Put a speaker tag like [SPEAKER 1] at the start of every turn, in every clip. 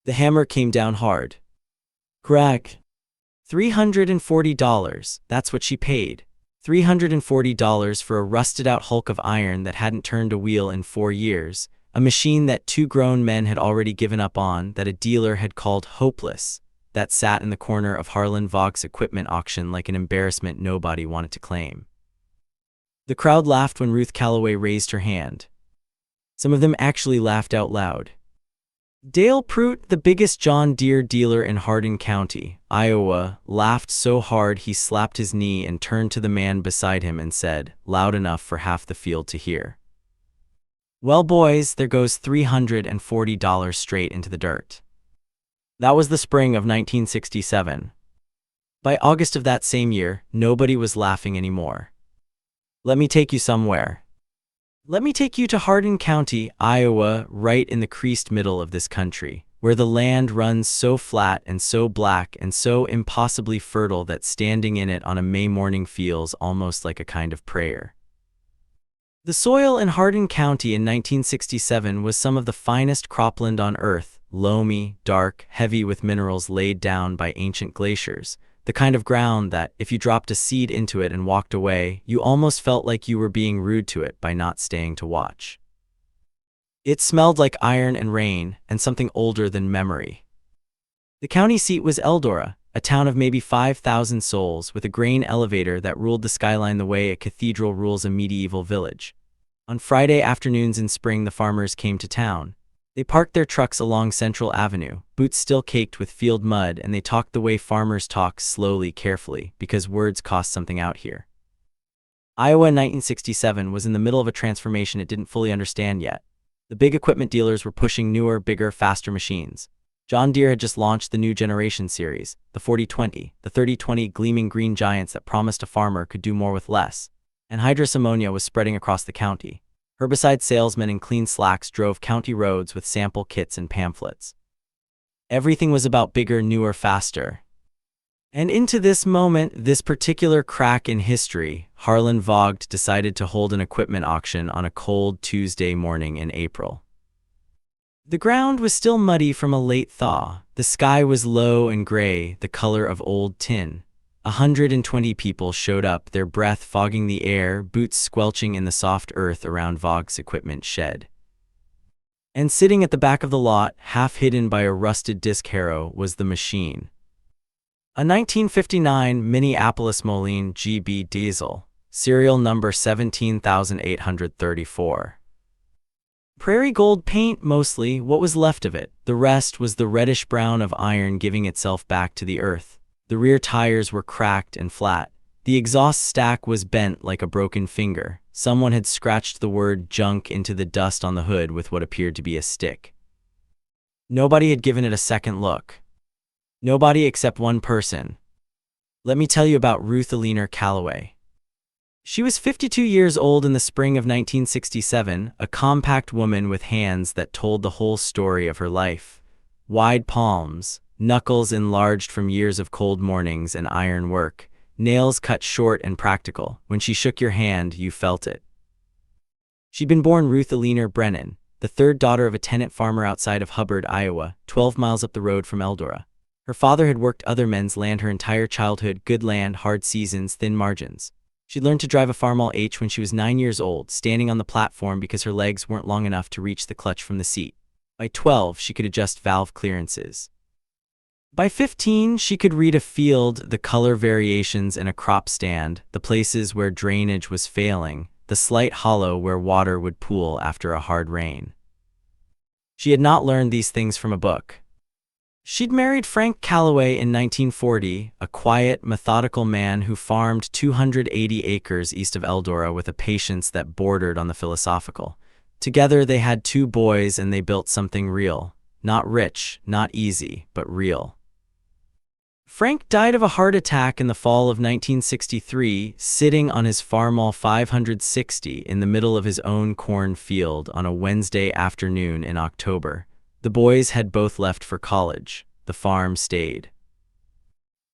[SPEAKER 1] The hammer came down hard. Crack. $340, that's what she paid. $340 for a rusted-out hulk of iron that hadn't turned a wheel in 4 years, a machine that 2 grown men had already given up on, that a dealer had called hopeless, that sat in the corner of Harlan Vogg's equipment auction like an embarrassment nobody wanted to claim. The crowd laughed when Ruth Calloway raised her hand. Some of them actually laughed out loud. Dale Pruitt, the biggest John Deere dealer in Hardin County, Iowa, laughed so hard he slapped his knee and turned to the man beside him and said, loud enough for half the field to hear, "Well, boys, there goes $340 straight into the dirt." That was the spring of 1967. By August of that same year, nobody was laughing anymore. Let me take you somewhere. Let me take you to Hardin County, Iowa, right in the creased middle of this country, where the land runs so flat and so black and so impossibly fertile that standing in it on a May morning feels almost like a kind of prayer. The soil in Hardin County in 1967 was some of the finest cropland on earth, loamy, dark, heavy with minerals laid down by ancient glaciers, the kind of ground that, if you dropped a seed into it and walked away, you almost felt like you were being rude to it by not staying to watch. It smelled like iron and rain, and something older than memory. The county seat was Eldora, a town of maybe 5,000 souls with a grain elevator that ruled the skyline the way a cathedral rules a medieval village. On Friday afternoons in spring, the farmers came to town. They parked their trucks along Central Avenue, boots still caked with field mud, and they talked the way farmers talk, slowly, carefully, because words cost something out here. Iowa in 1967 was in the middle of a transformation it didn't fully understand yet. The big equipment dealers were pushing newer, bigger, faster machines. John Deere had just launched the new generation series, the 4020, the 3020 gleaming green giants that promised a farmer could do more with less. And hydrous ammonia was spreading across the county. Herbicide salesmen in clean slacks drove county roads with sample kits and pamphlets. Everything was about bigger, newer, faster. And into this moment, this particular crack in history, Harlan Vogg decided to hold an equipment auction on a cold Tuesday morning in April. The ground was still muddy from a late thaw. The sky was low and gray, the color of old tin. 120 people showed up, their breath fogging the air, boots squelching in the soft earth around Vogg's equipment shed. And sitting at the back of the lot, half hidden by a rusted disc harrow, was the machine. A 1959 Minneapolis Moline GB diesel, serial number 17,834. Prairie gold paint, mostly, what was left of it. The rest was the reddish brown of iron giving itself back to the earth. The rear tires were cracked and flat. The exhaust stack was bent like a broken finger. Someone had scratched the word junk into the dust on the hood with what appeared to be a stick. Nobody had given it a second look. Nobody except one person. Let me tell you about Ruth Calloway. She was 52 years old in the spring of 1967, a compact woman with hands that told the whole story of her life. Wide palms, knuckles enlarged from years of cold mornings and iron work, nails cut short and practical. When she shook your hand, you felt it. She'd been born Ruth Brennan, the third daughter of a tenant farmer outside of Hubbard, Iowa, 12 miles up the road from Eldora. Her father had worked other men's land her entire childhood, good land, hard seasons, thin margins. She learned to drive a Farmall H when she was 9 years old, standing on the platform because her legs weren't long enough to reach the clutch from the seat. By 12, she could adjust valve clearances. By 15, she could read a field, the color variations in a crop stand, the places where drainage was failing, the slight hollow where water would pool after a hard rain. She had not learned these things from a book. She'd married Frank Calloway in 1940, a quiet, methodical man who farmed 280 acres east of Eldora with a patience that bordered on the philosophical. Together they had 2 boys and they built something real. Not rich, not easy, but real. Frank died of a heart attack in the fall of 1963, sitting on his Farmall 560 in the middle of his own corn field on a Wednesday afternoon in October. The boys had both left for college. The farm stayed.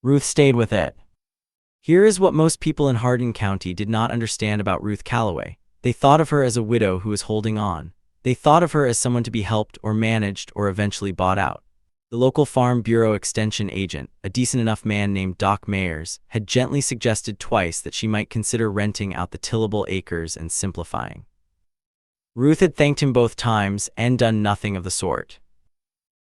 [SPEAKER 1] Ruth stayed with it. Here is what most people in Hardin County did not understand about Ruth Calloway. They thought of her as a widow who was holding on. They thought of her as someone to be helped or managed or eventually bought out. The local Farm Bureau extension agent, a decent enough man named Doc Mayers, had gently suggested twice that she might consider renting out the tillable acres and simplifying. Ruth had thanked him both times and done nothing of the sort.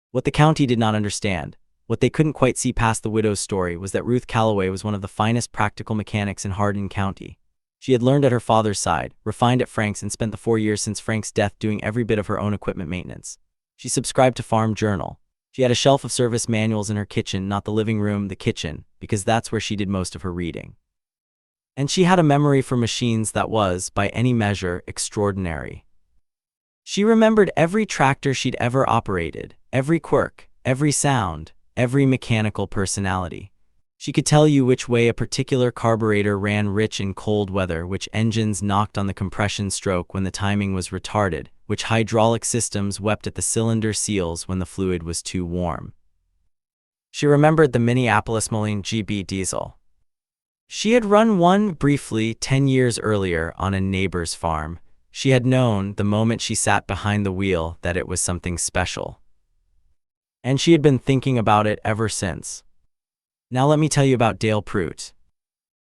[SPEAKER 1] What the county did not understand, what they couldn't quite see past the widow's story, was that Ruth Calloway was one of the finest practical mechanics in Hardin County. She had learned at her father's side, refined at Frank's, and spent the 4 years since Frank's death doing every bit of her own equipment maintenance. She subscribed to Farm Journal. She had a shelf of service manuals in her kitchen, not the living room, the kitchen, because that's where she did most of her reading. And she had a memory for machines that was, by any measure, extraordinary. She remembered every tractor she'd ever operated, every quirk, every sound, every mechanical personality. She could tell you which way a particular carburetor ran rich in cold weather, which engines knocked on the compression stroke when the timing was retarded, which hydraulic systems wept at the cylinder seals when the fluid was too warm. She remembered the Minneapolis-Moline GB diesel. She had run one briefly 10 years earlier on a neighbor's farm. She had known, the moment she sat behind the wheel, that it was something special. And she had been thinking about it ever since. Now let me tell you about Dale Pruitt.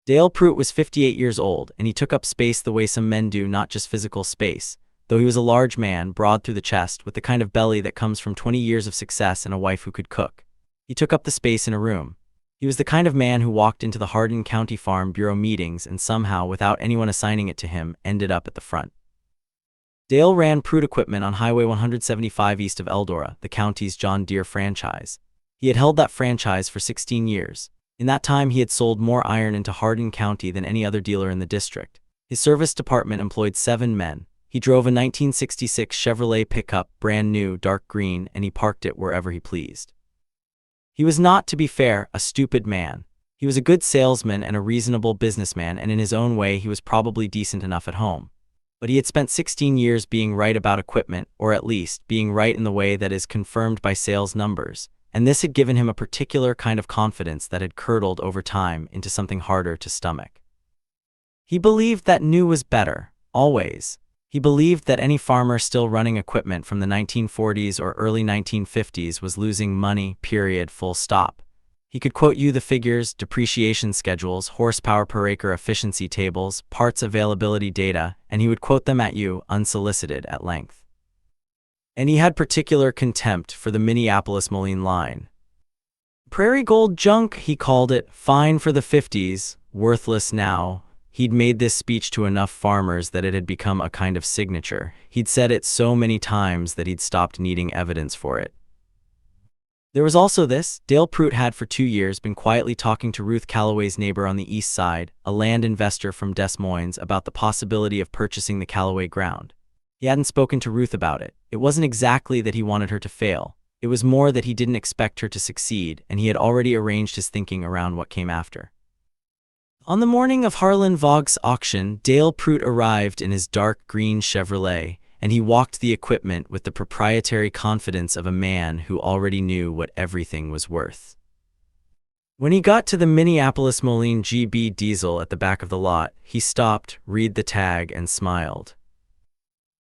[SPEAKER 1] Dale Pruitt was 58 years old, and he took up space the way some men do, not just physical space. Though he was a large man, broad through the chest, with the kind of belly that comes from 20 years of success and a wife who could cook. He took up the space in a room. He was the kind of man who walked into the Hardin County Farm Bureau meetings and somehow, without anyone assigning it to him, ended up at the front. Dale ran Pruitt Equipment on Highway 175 east of Eldora, the county's John Deere franchise. He had held that franchise for 16 years. In that time, he had sold more iron into Hardin County than any other dealer in the district. His service department employed 7 men. He drove a 1966 Chevrolet pickup, brand new, dark green, and he parked it wherever he pleased. He was not, to be fair, a stupid man. He was a good salesman and a reasonable businessman, and in his own way he was probably decent enough at home. But he had spent 16 years being right about equipment, or at least, being right in the way that is confirmed by sales numbers, and this had given him a particular kind of confidence that had curdled over time into something harder to stomach. He believed that new was better, always. He believed that any farmer still running equipment from the 1940s or early 1950s was losing money, period, full stop. He could quote you the figures, depreciation schedules, horsepower per acre efficiency tables, parts availability data, and he would quote them at you, unsolicited, at length. And he had particular contempt for the Minneapolis-Moline line. Prairie gold junk, he called it, fine for the 50s, worthless now. He'd made this speech to enough farmers that it had become a kind of signature. He'd said it so many times that he'd stopped needing evidence for it. There was also this. Dale Pruitt had for 2 years been quietly talking to Ruth Calloway's neighbor on the east side, a land investor from Des Moines, about the possibility of purchasing the Calloway ground. He hadn't spoken to Ruth about it. It wasn't exactly that he wanted her to fail. It was more that he didn't expect her to succeed, and he had already arranged his thinking around what came after. On the morning of Harlan Vogg's auction, Dale Pruitt arrived in his dark green Chevrolet, and he walked the equipment with the proprietary confidence of a man who already knew what everything was worth. When he got to the Minneapolis-Moline GB diesel at the back of the lot, he stopped, read the tag, and smiled.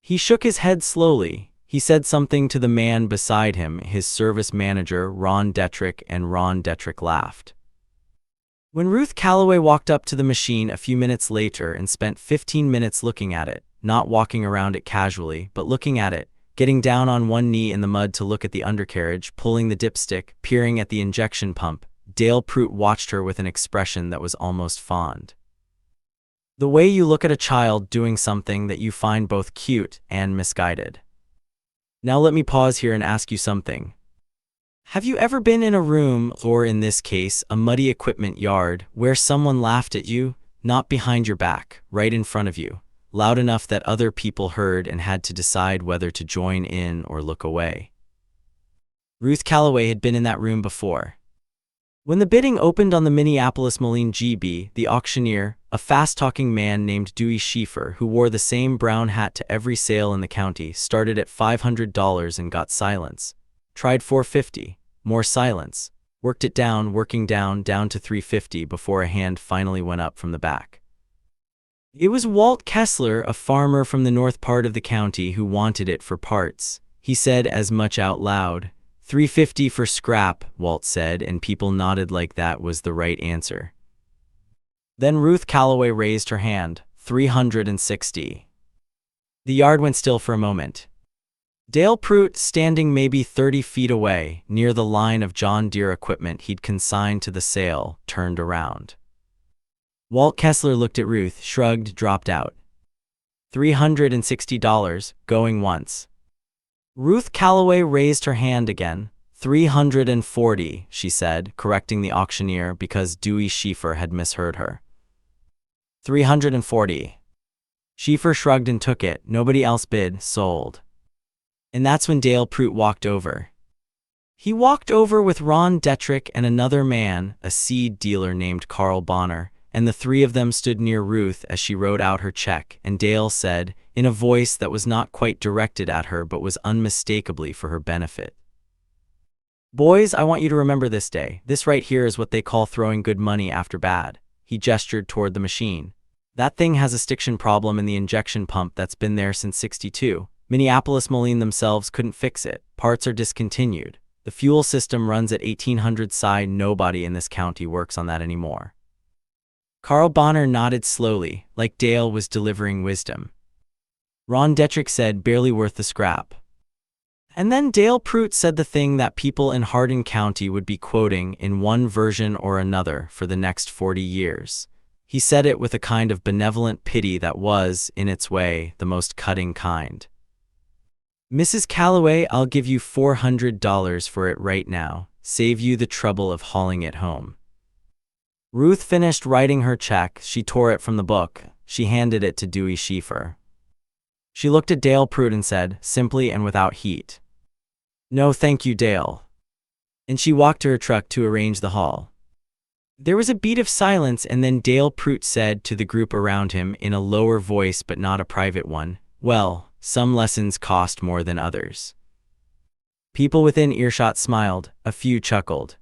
[SPEAKER 1] He shook his head slowly. He said something to the man beside him, his service manager, Ron Detrick, and Ron Detrick laughed. When Ruth Calloway walked up to the machine a few minutes later and spent 15 minutes looking at it, not walking around it casually, but looking at it, getting down on one knee in the mud to look at the undercarriage, pulling the dipstick, peering at the injection pump, Dale Pruitt watched her with an expression that was almost fond. The way you look at a child doing something that you find both cute and misguided. Now let me pause here and ask you something. Have you ever been in a room, or in this case, a muddy equipment yard, where someone laughed at you, not behind your back, right in front of you, loud enough that other people heard and had to decide whether to join in or look away? Ruth Calloway had been in that room before. When the bidding opened on the Minneapolis-Moline GB, the auctioneer, a fast-talking man named Dewey Schieffer, who wore the same brown hat to every sale in the county, started at $500 and got silence. Tried $450, more silence, worked it down, working down to $350 before a hand finally went up from the back. It was Walt Kessler, a farmer from the north part of the county, who wanted it for parts. He said as much out loud. $350 for scrap, Walt said, and people nodded like that was the right answer. Then Ruth Calloway raised her hand. $360. The yard went still for a moment. Dale Pruitt, standing maybe 30 feet away, near the line of John Deere equipment he'd consigned to the sale, turned around. Walt Kessler looked at Ruth, shrugged, dropped out. $360, going once. Ruth Calloway raised her hand again. $340, she said, correcting the auctioneer because Dewey Schieffer had misheard her. $340. Schieffer shrugged and took it. Nobody else bid. Sold. And that's when Dale Pruitt walked over. He walked over with Ron Detrick and another man, a seed dealer named Carl Bonner, and the three of them stood near Ruth as she wrote out her check, and Dale said, in a voice that was not quite directed at her but was unmistakably for her benefit, "Boys, I want you to remember this day. This right here is what they call throwing good money after bad." He gestured toward the machine. "That thing has a stiction problem in the injection pump that's been there since '62. Minneapolis Moline themselves couldn't fix it. Parts are discontinued. The fuel system runs at 1800 psi. Nobody in this county works on that anymore." Carl Bonner nodded slowly, like Dale was delivering wisdom. Ron Detrick said, "Barely worth the scrap." And then Dale Pruitt said the thing that people in Hardin County would be quoting in one version or another for the next 40 years. He said it with a kind of benevolent pity that was, in its way, the most cutting kind. "Mrs. Calloway, I'll give you $400 for it right now. Save you the trouble of hauling it home." Ruth finished writing her check. She tore it from the book. She handed it to Dewey Schieffer. She looked at Dale Pruitt and said, simply and without heat, "No thank you, Dale." And she walked to her truck to arrange the haul. There was a beat of silence, and then Dale Pruitt said to the group around him in a lower voice but not a private one, "Well, some lessons cost more than others." People within earshot smiled, a few chuckled.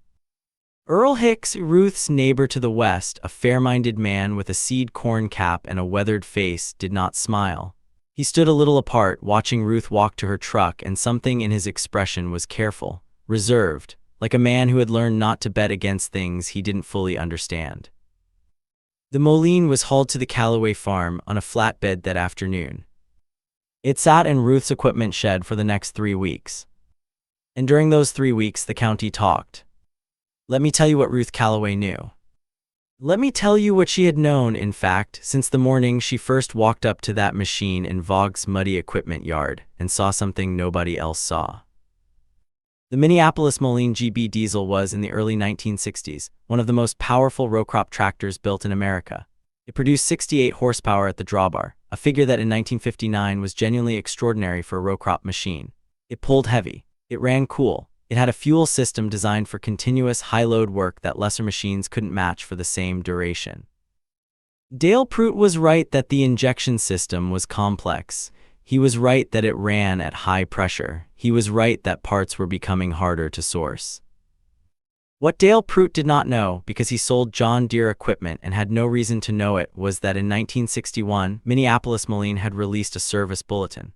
[SPEAKER 1] Earl Hicks, Ruth's neighbor to the west, a fair-minded man with a seed corn cap and a weathered face, did not smile. He stood a little apart, watching Ruth walk to her truck, and something in his expression was careful, reserved, like a man who had learned not to bet against things he didn't fully understand. The Moline was hauled to the Calloway farm on a flatbed that afternoon. It sat in Ruth's equipment shed for the next 3 weeks. And during those 3 weeks, the county talked. Let me tell you what Ruth Calloway knew. Let me tell you what she had known, in fact, since the morning she first walked up to that machine in Vogg's muddy equipment yard and saw something nobody else saw. The Minneapolis Moline GB diesel was, in the early 1960s, one of the most powerful row crop tractors built in America. It produced 68 horsepower at the drawbar, a figure that in 1959 was genuinely extraordinary for a row crop machine. It pulled heavy. It ran cool. It had a fuel system designed for continuous high-load work that lesser machines couldn't match for the same duration. Dale Pruitt was right that the injection system was complex. He was right that it ran at high pressure. He was right that parts were becoming harder to source. What Dale Pruitt did not know, because he sold John Deere equipment and had no reason to know it, was that in 1961, Minneapolis Moline had released a service bulletin.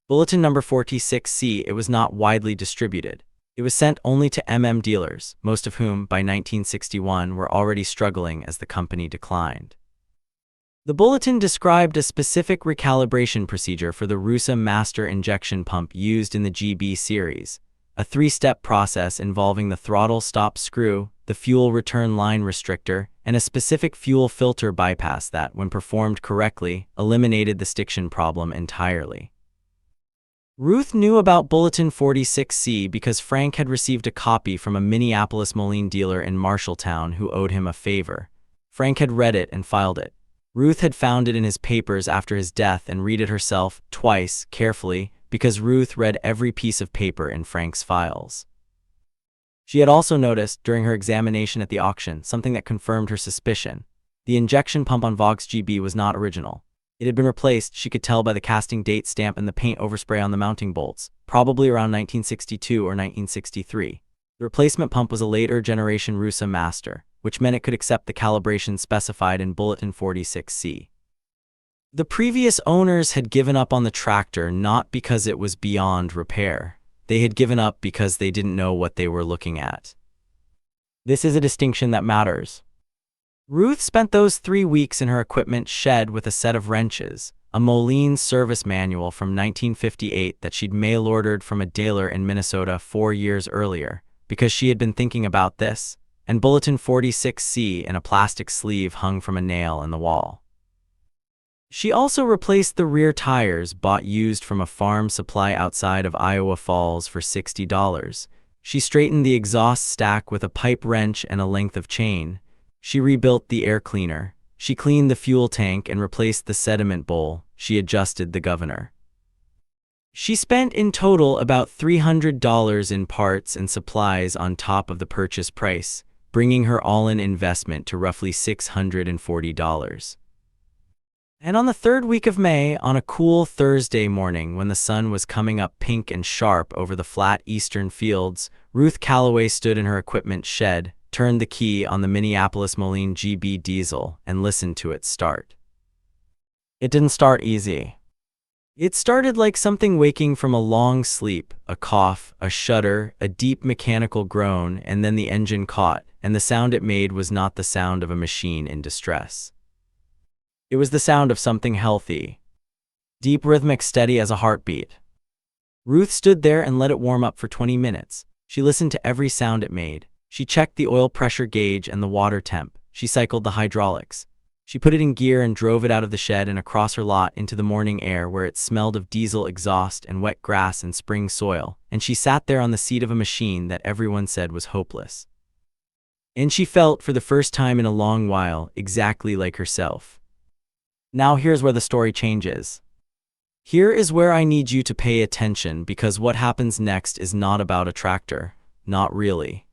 [SPEAKER 1] Bulletin number 46C. It was not widely distributed. It was sent only to dealers, most of whom, by 1961, were already struggling as the company declined. The bulletin described a specific recalibration procedure for the Rusa master injection pump used in the GB series, a 3-step process involving the throttle stop screw, the fuel return line restrictor, and a specific fuel filter bypass that, when performed correctly, eliminated the stiction problem entirely. Ruth knew about Bulletin 46C because Frank had received a copy from a Minneapolis Moline dealer in Marshalltown who owed him a favor. Frank had read it and filed it. Ruth had found it in his papers after his death and read it herself, twice, carefully, because Ruth read every piece of paper in Frank's files. She had also noticed, during her examination at the auction, something that confirmed her suspicion. The injection pump on Vogg's GB was not original. It had been replaced, she could tell by the casting date stamp and the paint overspray on the mounting bolts, probably around 1962 or 1963. The replacement pump was a later generation Rusa Master, which meant it could accept the calibration specified in Bulletin 46C. The previous owners had given up on the tractor not because it was beyond repair. They had given up because they didn't know what they were looking at. This is a distinction that matters. Ruth spent those 3 weeks in her equipment shed with a set of wrenches, a Moline service manual from 1958 that she'd mail-ordered from a dealer in Minnesota 4 years earlier, because she had been thinking about this, and Bulletin 46C in a plastic sleeve hung from a nail in the wall. She also replaced the rear tires bought used from a farm supply outside of Iowa Falls for $60. She straightened the exhaust stack with a pipe wrench and a length of chain. She rebuilt the air cleaner. She cleaned the fuel tank and replaced the sediment bowl. She adjusted the governor. She spent in total about $300 in parts and supplies on top of the purchase price, bringing her all-in investment to roughly $640. And on the 3rd week of May, on a cool Thursday morning when the sun was coming up pink and sharp over the flat eastern fields, Ruth Calloway stood in her equipment shed, turned the key on the Minneapolis Moline GB diesel, and listened to it start. It didn't start easy. It started like something waking from a long sleep, a cough, a shudder, a deep mechanical groan, and then the engine caught, and the sound it made was not the sound of a machine in distress. It was the sound of something healthy, deep, rhythmic, steady as a heartbeat. Ruth stood there and let it warm up for 20 minutes. She listened to every sound it made. She checked the oil pressure gauge and the water temp. She cycled the hydraulics. She put it in gear and drove it out of the shed and across her lot into the morning air where it smelled of diesel exhaust and wet grass and spring soil, and she sat there on the seat of a machine that everyone said was hopeless. And she felt, for the first time in a long while, exactly like herself. Now here's where the story changes. Here is where I need you to pay attention, because what happens next is not about a tractor. Not really.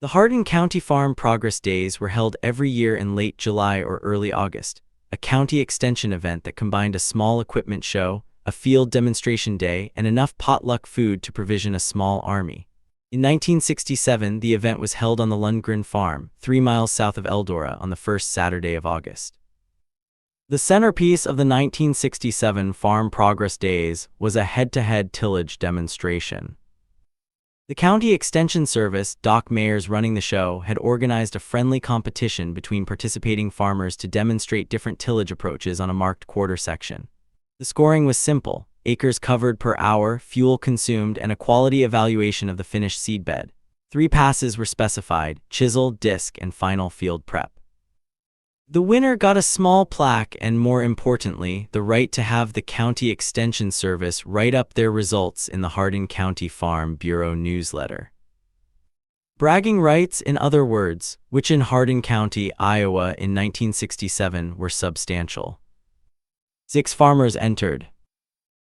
[SPEAKER 1] The Hardin County Farm Progress Days were held every year in late July or early August, a county extension event that combined a small equipment show, a field demonstration day, and enough potluck food to provision a small army. In 1967, the event was held on the Lundgren Farm, 3 miles south of Eldora, on the first Saturday of August. The centerpiece of the 1967 Farm Progress Days was a head-to-head tillage demonstration. The County Extension Service, Doc Mayers running the show, had organized a friendly competition between participating farmers to demonstrate different tillage approaches on a marked quarter section. The scoring was simple: acres covered per hour, fuel consumed, and a quality evaluation of the finished seedbed. 3 passes were specified: chisel, disc, and final field prep. The winner got a small plaque and, more importantly, the right to have the County Extension Service write up their results in the Hardin County Farm Bureau newsletter. Bragging rights, in other words, which in Hardin County, Iowa in 1967 were substantial. 6 farmers entered.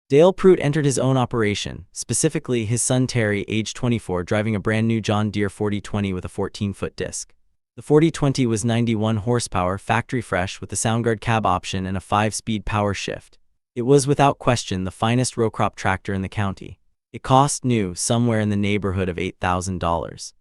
[SPEAKER 1] Dale Pruitt entered his own operation, specifically his son Terry, age 24, driving a brand new John Deere 4020 with a 14-foot disc. The 4020 was 91 horsepower, factory fresh, with the Soundguard cab option and a 5-speed power shift. It was without question the finest row crop tractor in the county. It cost new somewhere in the neighborhood of $8,000.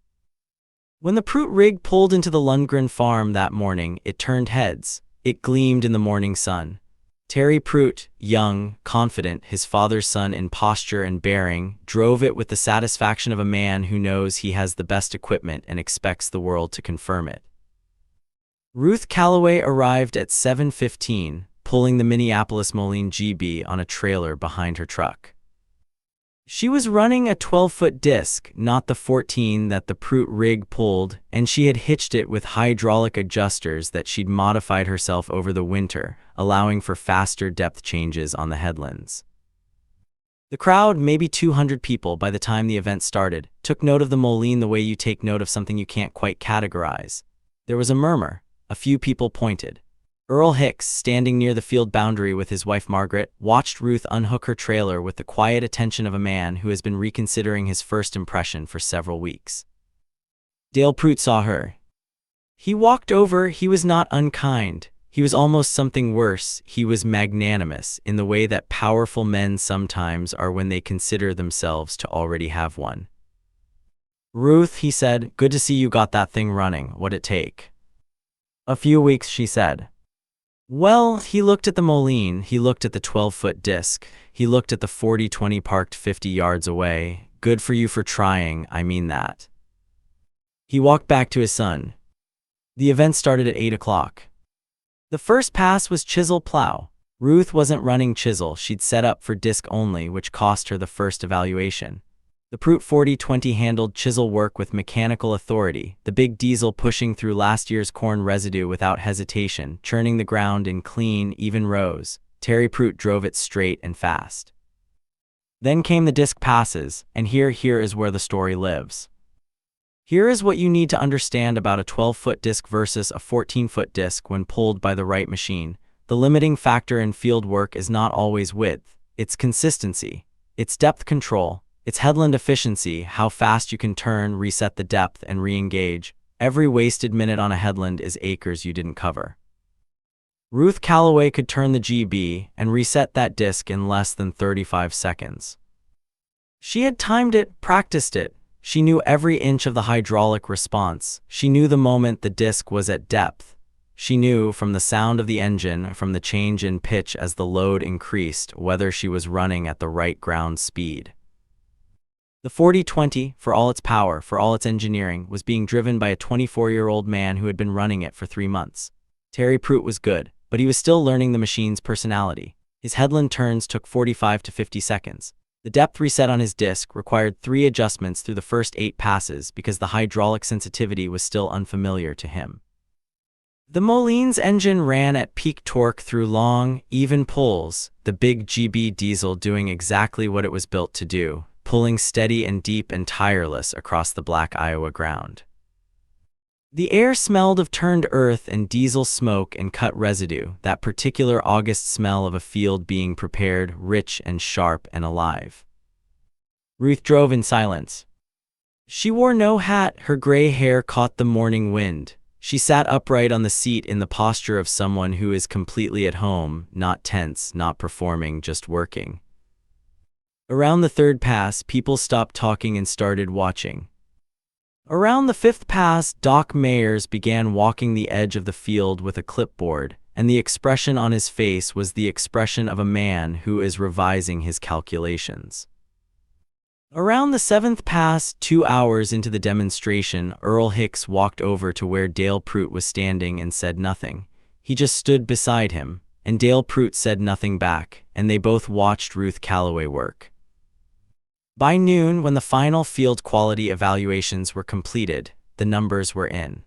[SPEAKER 1] When the Pruitt rig pulled into the Lundgren farm that morning, it turned heads. It gleamed in the morning sun. Terry Pruitt, young, confident, his father's son in posture and bearing, drove it with the satisfaction of a man who knows he has the best equipment and expects the world to confirm it. Ruth Calloway arrived at 7:15, pulling the Minneapolis Moline GB on a trailer behind her truck. She was running a 12-foot disc, not the 14 that the Pruitt rig pulled, and she had hitched it with hydraulic adjusters that she'd modified herself over the winter, allowing for faster depth changes on the headlands. The crowd, maybe 200 people by the time the event started, took note of the Moline the way you take note of something you can't quite categorize. There was a murmur. A few people pointed. Earl Hicks, standing near the field boundary with his wife Margaret, watched Ruth unhook her trailer with the quiet attention of a man who has been reconsidering his first impression for several weeks. Dale Pruitt saw her. He walked over. He was not unkind. He was almost something worse. He was magnanimous, in the way that powerful men sometimes are when they consider themselves to already have one. "Ruth," he said, "good to see you got that thing running. What'd it take?" "A few weeks," she said. Well, he looked at the Moline, he looked at the 12-foot disc, he looked at the 40-20 parked 50 yards away. Good for you for trying, I mean that. He walked back to his son. The event started at 8 o'clock. The first pass was chisel plow. Ruth wasn't running chisel, she'd set up for disc only, which cost her the first evaluation. The Prute 40-20 handled chisel work with mechanical authority, the big diesel pushing through last year's corn residue without hesitation, churning the ground in clean, even rows. Terry Prute drove it straight and fast. Then came the disc passes, and here is where the story lives. Here is what you need to understand about a 12-foot disc versus a 14-foot disc when pulled by the right machine. The limiting factor in field work is not always width, it's consistency, it's depth control, it's headland efficiency, how fast you can turn, reset the depth, and re-engage. Every wasted minute on a headland is acres you didn't cover. Ruth Calloway could turn the GB and reset that disc in less than 35 seconds. She had timed it, practiced it. She knew every inch of the hydraulic response. She knew the moment the disc was at depth. She knew from the sound of the engine, from the change in pitch as the load increased, whether she was running at the right ground speed. The 40-20, for all its power, for all its engineering, was being driven by a 24-year-old man who had been running it for 3 months. Terry Prute was good, but he was still learning the machine's personality. His headland turns took 45 to 50 seconds. The depth reset on his disc required 3 adjustments through the first 8 passes because the hydraulic sensitivity was still unfamiliar to him. The Moline's engine ran at peak torque through long, even pulls, the big GB diesel doing exactly what it was built to do, pulling steady and deep and tireless across the black Iowa ground. The air smelled of turned earth and diesel smoke and cut residue, that particular August smell of a field being prepared, rich and sharp and alive. Ruth drove in silence. She wore no hat, her gray hair caught the morning wind. She sat upright on the seat in the posture of someone who is completely at home, not tense, not performing, just working. Around the 3rd pass, people stopped talking and started watching. Around the 5th pass, Doc Mayers began walking the edge of the field with a clipboard, and the expression on his face was the expression of a man who is revising his calculations. Around the 7th pass, 2 hours into the demonstration, Earl Hicks walked over to where Dale Prute was standing and said nothing. He just stood beside him, and Dale Prute said nothing back, and they both watched Ruth Calloway work. By noon, when the final field quality evaluations were completed, the numbers were in.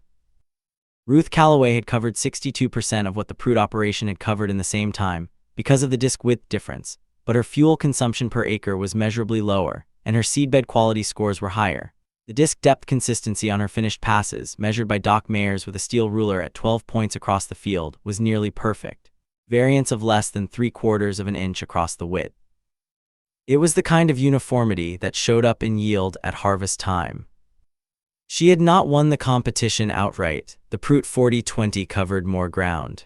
[SPEAKER 1] Ruth Calloway had covered 62% of what the Prute operation had covered in the same time, because of the disc width difference, but her fuel consumption per acre was measurably lower, and her seedbed quality scores were higher. The disc depth consistency on her finished passes, measured by Doc Mayers with a steel ruler at 12 points across the field, was nearly perfect, variance of less than 3/4 of an inch across the width. It was the kind of uniformity that showed up in yield at harvest time. She had not won the competition outright. The Prute 40-20 covered more ground.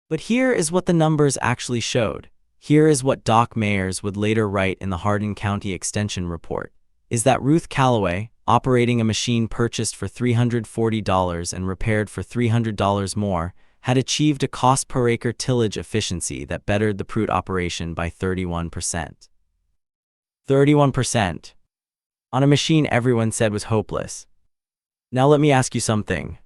[SPEAKER 1] But here is what the numbers actually showed. Here is what Doc Mayers would later write in the Hardin County Extension Report, is that Ruth Calloway, operating a machine purchased for $340 and repaired for $300 more, had achieved a cost per acre tillage efficiency that bettered the Prute operation by 31%. 31%. On a machine everyone said was hopeless. Now let me ask you something.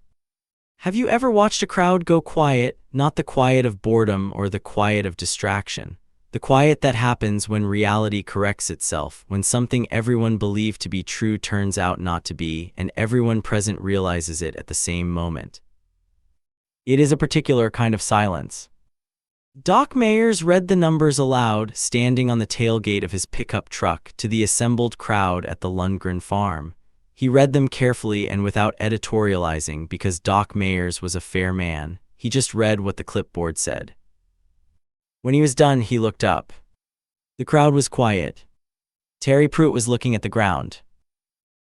[SPEAKER 1] Have you ever watched a crowd go quiet, not the quiet of boredom or the quiet of distraction? The quiet that happens when reality corrects itself, when something everyone believed to be true turns out not to be, and everyone present realizes it at the same moment. It is a particular kind of silence. Doc Mayers read the numbers aloud, standing on the tailgate of his pickup truck, to the assembled crowd at the Lundgren farm. He read them carefully and without editorializing because Doc Mayers was a fair man. He just read what the clipboard said. When he was done, he looked up. The crowd was quiet. Terry Prute was looking at the ground.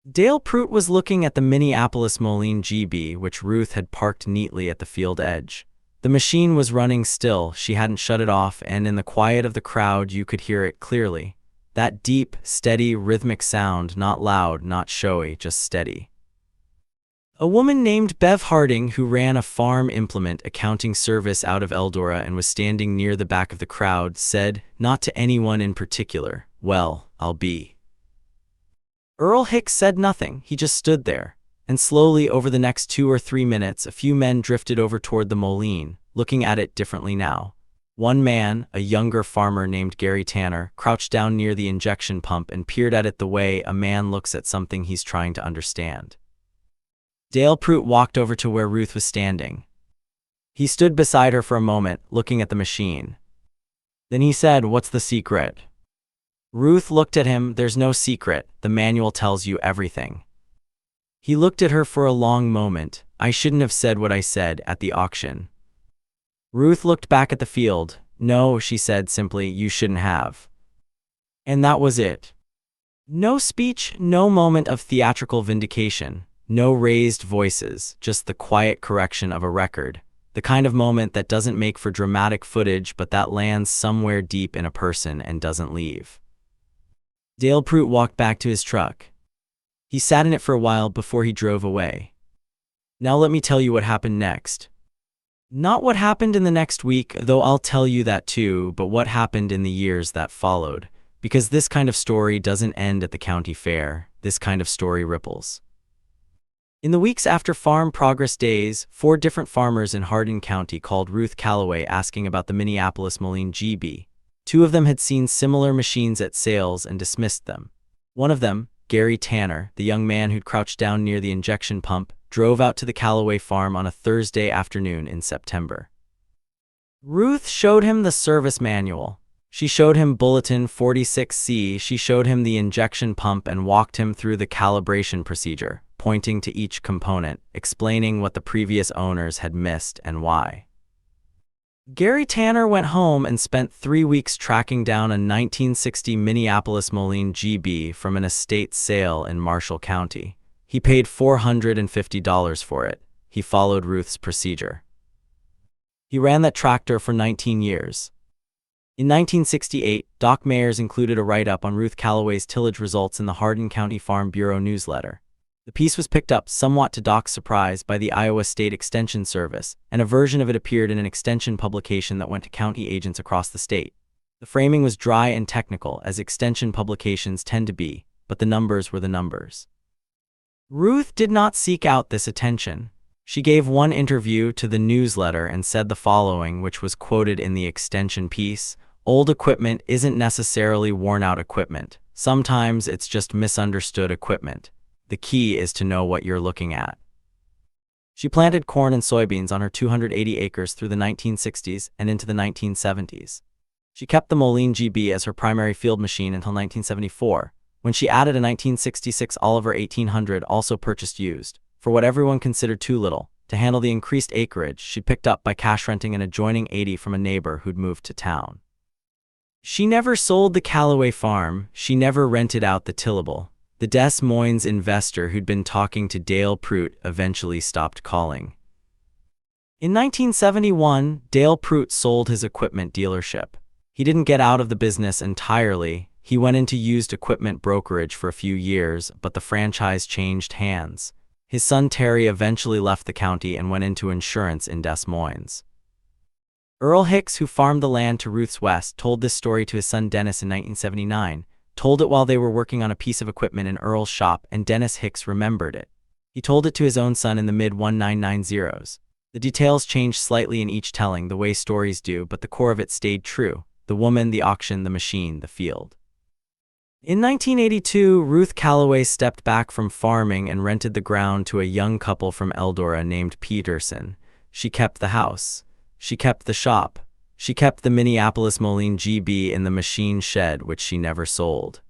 [SPEAKER 1] Dale Prute was looking at the Minneapolis Moline GB, which Ruth had parked neatly at the field edge. The machine was running still, she hadn't shut it off, and in the quiet of the crowd you could hear it clearly. That deep, steady, rhythmic sound, not loud, not showy, just steady. A woman named Bev Harding, who ran a farm implement accounting service out of Eldora and was standing near the back of the crowd, said, not to anyone in particular, "Well, I'll be." Earl Hicks said nothing. He just stood there. And slowly, over the next 2 or 3 minutes, a few men drifted over toward the Moline, looking at it differently now. One man, a younger farmer named Gary Tanner, crouched down near the injection pump and peered at it the way a man looks at something he's trying to understand. Dale Pruitt walked over to where Ruth was standing. He stood beside her for a moment, looking at the machine. Then he said, "What's the secret?" Ruth looked at him. "There's no secret. The manual tells you everything." He looked at her for a long moment. "I shouldn't have said what I said at the auction." Ruth looked back at the field. "No," she said simply, "you shouldn't have." And that was it. No speech, no moment of theatrical vindication, no raised voices, just the quiet correction of a record, the kind of moment that doesn't make for dramatic footage but that lands somewhere deep in a person and doesn't leave. Dale Pruitt walked back to his truck. He sat in it for a while before he drove away. "Now let me tell you what happened next. Not what happened in the next week, though I'll tell you that too, but what happened in the years that followed. Because this kind of story doesn't end at the county fair. This kind of story ripples." In the weeks after Farm Progress Days, 4 different farmers in Hardin County called Ruth Calloway asking about the Minneapolis Moline GB. 2 of them had seen similar machines at sales and dismissed them. One of them, Gary Tanner, the young man who'd crouched down near the injection pump, drove out to the Calloway farm on a Thursday afternoon in September. Ruth showed him the service manual. She showed him Bulletin 46C. She showed him the injection pump and walked him through the calibration procedure, pointing to each component, explaining what the previous owners had missed and why. Gary Tanner went home and spent 3 weeks tracking down a 1960 Minneapolis Moline GB from an estate sale in Marshall County. He paid $450 for it. He followed Ruth's procedure. He ran that tractor for 19 years. In 1968, Doc Mayers included a write-up on Ruth Calloway's tillage results in the Hardin County Farm Bureau newsletter. The piece was picked up, somewhat to Doc's surprise, by the Iowa State Extension Service, and a version of it appeared in an extension publication that went to county agents across the state. The framing was dry and technical, as extension publications tend to be, but the numbers were the numbers. Ruth did not seek out this attention. She gave one interview to the newsletter and said the following, which was quoted in the extension piece: "Old equipment isn't necessarily worn-out equipment. Sometimes it's just misunderstood equipment. The key is to know what you're looking at." She planted corn and soybeans on her 280 acres through the 1960s and into the 1970s. She kept the Moline GB as her primary field machine until 1974, when she added a 1966 Oliver 1800, also purchased used, for what everyone considered too little, to handle the increased acreage she'd picked up by cash renting an adjoining 80 from a neighbor who'd moved to town. She never sold the Calloway farm. She never rented out the tillable. The Des Moines investor who'd been talking to Dale Pruitt eventually stopped calling. In 1971, Dale Pruitt sold his equipment dealership. He didn't get out of the business entirely. He went into used equipment brokerage for a few years, but the franchise changed hands. His son Terry eventually left the county and went into insurance in Des Moines. Earl Hicks, who farmed the land to Ruth's west, told this story to his son Dennis in 1979. Told it while they were working on a piece of equipment in Earl's shop, and Dennis Hicks remembered it. He told it to his own son in the mid-1990s. The details changed slightly in each telling, the way stories do, but the core of it stayed true: the woman, the auction, the machine, the field. In 1982, Ruth Calloway stepped back from farming and rented the ground to a young couple from Eldora named Peterson. She kept the house. She kept the shop. She kept the Minneapolis Moline GB in the machine shed, which she never sold.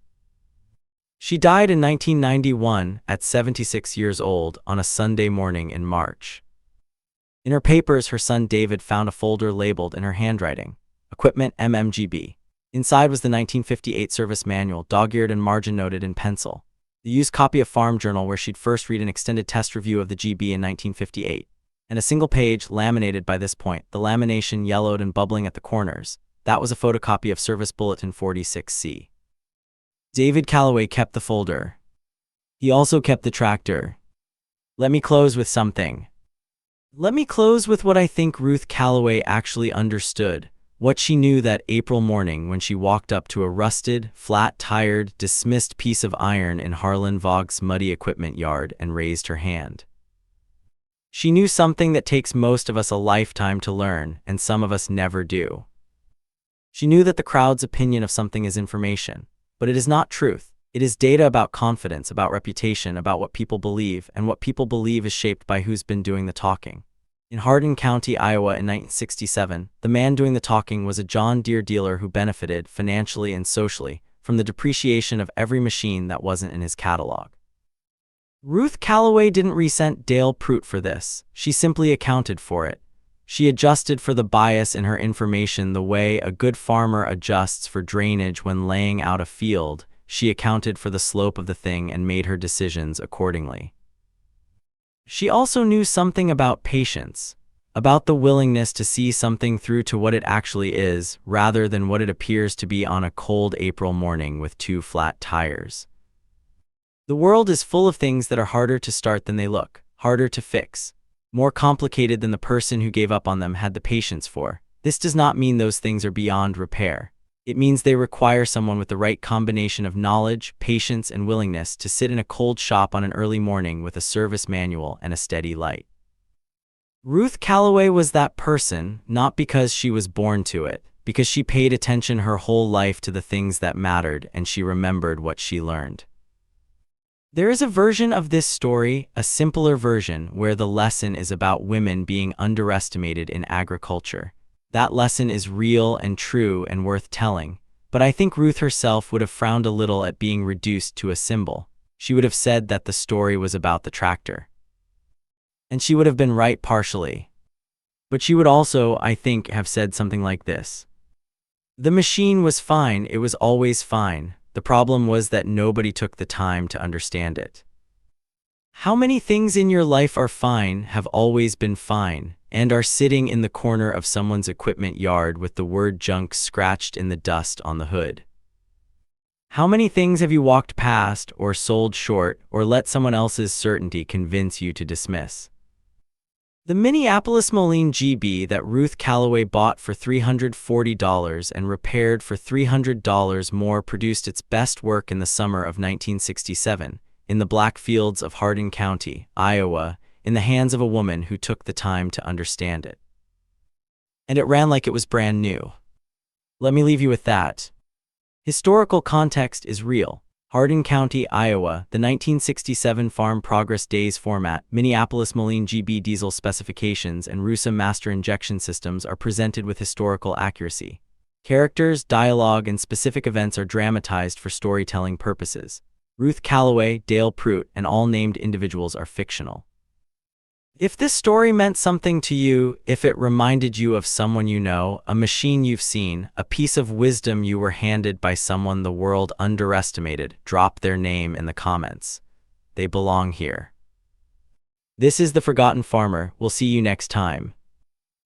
[SPEAKER 1] She died in 1991, at 76 years old, on a Sunday morning in March. In her papers, her son David found a folder labeled in her handwriting, "Equipment MMGB." Inside was the 1958 service manual, dog-eared and margin-noted in pencil. The used copy of Farm Journal where she'd first read an extended test review of the GB in 1958. And a single page, laminated by this point, the lamination yellowed and bubbling at the corners. That was a photocopy of Service Bulletin 46C. David Calloway kept the folder. He also kept the tractor. Let me close with something. Let me close with what I think Ruth Calloway actually understood, what she knew that April morning when she walked up to a rusted, flat-tired, dismissed piece of iron in Harlan Vogg's muddy equipment yard and raised her hand. She knew something that takes most of us a lifetime to learn, and some of us never do. She knew that the crowd's opinion of something is information, but it is not truth. It is data about confidence, about reputation, about what people believe, and what people believe is shaped by who's been doing the talking. In Hardin County, Iowa in 1967, the man doing the talking was a John Deere dealer who benefited, financially and socially, from the depreciation of every machine that wasn't in his catalog. Ruth Calloway didn't resent Dale Pruitt for this. She simply accounted for it. She adjusted for the bias in her information the way a good farmer adjusts for drainage when laying out a field. She accounted for the slope of the thing and made her decisions accordingly. She also knew something about patience, about the willingness to see something through to what it actually is, rather than what it appears to be on a cold April morning with two flat tires. The world is full of things that are harder to start than they look, harder to fix, more complicated than the person who gave up on them had the patience for. This does not mean those things are beyond repair. It means they require someone with the right combination of knowledge, patience, and willingness to sit in a cold shop on an early morning with a service manual and a steady light. Ruth Calloway was that person, not because she was born to it, because she paid attention her whole life to the things that mattered and she remembered what she learned. There is a version of this story, a simpler version, where the lesson is about women being underestimated in agriculture. That lesson is real and true and worth telling, but I think Ruth herself would have frowned a little at being reduced to a symbol. She would have said that the story was about the tractor. And she would have been right partially. But she would also, I think, have said something like this. The machine was fine, it was always fine. The problem was that nobody took the time to understand it. How many things in your life are fine, have always been fine, and are sitting in the corner of someone's equipment yard with the word junk scratched in the dust on the hood? How many things have you walked past, or sold short, or let someone else's certainty convince you to dismiss? The Minneapolis Moline GB that Ruth Calloway bought for $340 and repaired for $300 more produced its best work in the summer of 1967, in the black fields of Hardin County, Iowa, in the hands of a woman who took the time to understand it. And it ran like it was brand new. Let me leave you with that. Historical context is real. Hardin County, Iowa, the 1967 Farm Progress Days format, Minneapolis Moline GB diesel specifications, and RUSA master injection systems are presented with historical accuracy. Characters, dialogue, and specific events are dramatized for storytelling purposes. Ruth Calloway, Dale Pruitt, and all named individuals are fictional. If this story meant something to you, if it reminded you of someone you know, a machine you've seen, a piece of wisdom you were handed by someone the world underestimated, drop their name in the comments. They belong here. This is The Forgotten Farmer. We'll see you next time.